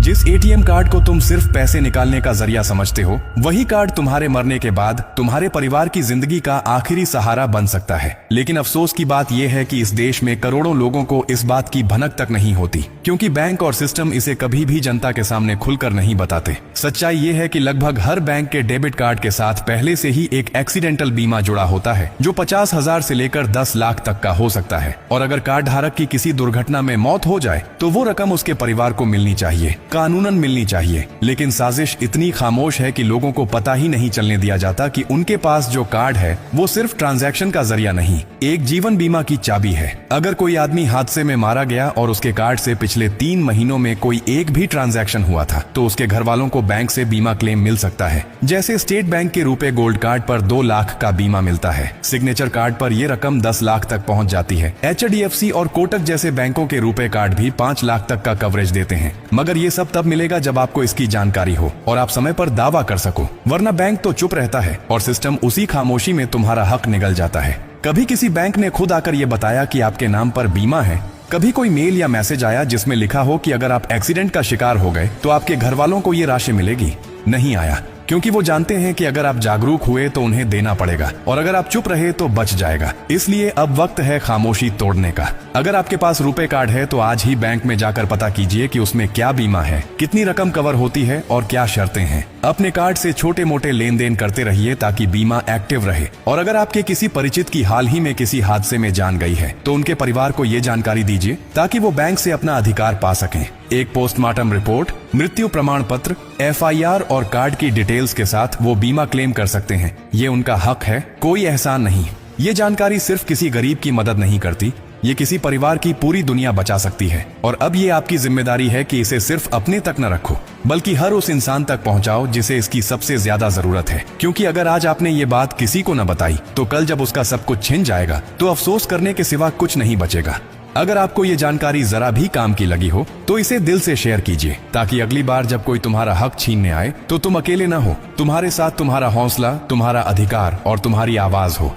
जिस ATM card को तुम सिर्फ पैसे निकालने का जरिया समझते हो, वही कार्ड तुम्हारे मरने के बाद तुम्हारे परिवार की जिंदगी का आखिरी सहारा बन सकता है। लेकिन अफसोस की बात यह है कि इस देश में करोड़ों लोगों को इस बात की भनक तक नहीं होती, क्योंकि बैंक और सिस्टम इसे कभी भी जनता के सामने खुलकर नहीं बताते। सच्चाई ये है कि लगभग हर बैंक के डेबिट कार्ड के साथ पहले से ही एक एक्सीडेंटल बीमा जुड़ा होता है, जो 50,000 से लेकर 10 लाख तक का हो सकता है। और अगर कार्ड धारक की किसी दुर्घटना में मौत हो जाए तो वो रकम उसके परिवार को मिलनी चाहिए, कानूनन मिलनी चाहिए। लेकिन साजिश इतनी खामोश है कि लोगों को पता ही नहीं चलने दिया जाता कि उनके पास जो कार्ड है वो सिर्फ ट्रांजैक्शन का जरिया नहीं, एक जीवन बीमा की चाबी है। अगर कोई आदमी हादसे में मारा गया और उसके कार्ड से पिछले 3 महीनों में कोई एक भी ट्रांजैक्शन हुआ था, तो उसके घर वालों को बैंक से बीमा क्लेम मिल सकता है। जैसे स्टेट बैंक के रुपए गोल्ड कार्ड पर 2 लाख का बीमा मिलता है, सिग्नेचर कार्ड पर यह रकम 10 लाख तक पहुंच जाती है। HDFC और कोटक जैसे बैंकों के रुपए कार्ड भी 5 लाख तक का कवरेज देते हैं। मगर ये सब तब मिलेगा जब आपको इसकी जानकारी हो और आप समय पर दावा कर सको, वरना बैंक तो चुप रहता है और सिस्टम उसी खामोशी में तुम्हारा हक निगल जाता है। कभी किसी बैंक ने खुद आकर यह बताया कि आपके नाम पर बीमा है? कभी कोई मेल या मैसेज आया जिसमें लिखा हो कि अगर आप एक्सीडेंट का शिकार हो गए तो आपके घर वालों को ये राशि मिलेगी? नहीं आया, क्योंकि वो जानते हैं कि अगर आप जागरूक हुए तो उन्हें देना पड़ेगा और अगर आप चुप रहे तो बच जाएगा। इसलिए अब वक्त है खामोशी तोड़ने का। अगर आपके पास रुपए कार्ड है तो आज ही बैंक में जाकर पता कीजिए कि उसमें क्या बीमा है, कितनी रकम कवर होती है और क्या शर्तें हैं। अपने कार्ड से छोटे मोटे लेन देन करते रहिए ताकि बीमा एक्टिव रहे। और अगर आपके किसी परिचित की हाल ही में किसी हादसे में जान गई है तो उनके परिवार को ये जानकारी दीजिए ताकि वो बैंक से अपना अधिकार पा सकें। एक पोस्टमार्टम रिपोर्ट, मृत्यु प्रमाण पत्र, FIR और कार्ड की डिटेल्स के साथ वो बीमा क्लेम कर सकते हैं। ये उनका हक है, कोई एहसान नहीं। ये जानकारी सिर्फ किसी गरीब की मदद नहीं करती, ये किसी परिवार की पूरी दुनिया बचा सकती है। और अब ये आपकी जिम्मेदारी है कि इसे सिर्फ अपने तक न रखो, बल्कि हर उस इंसान तक पहुंचाओ जिसे इसकी सबसे ज्यादा जरूरत है। क्योंकि अगर आज आपने ये बात किसी को न बताई तो कल जब उसका सब कुछ छिन जाएगा तो अफसोस करने के सिवा कुछ नहीं बचेगा। अगर आपको ये जानकारी जरा भी काम की लगी हो तो इसे दिल से शेयर कीजिए, ताकि अगली बार जब कोई तुम्हारा हक छीनने आए तो तुम अकेले न हो। तुम्हारे साथ तुम्हारा हौसला, तुम्हारा अधिकार और तुम्हारी आवाज हो।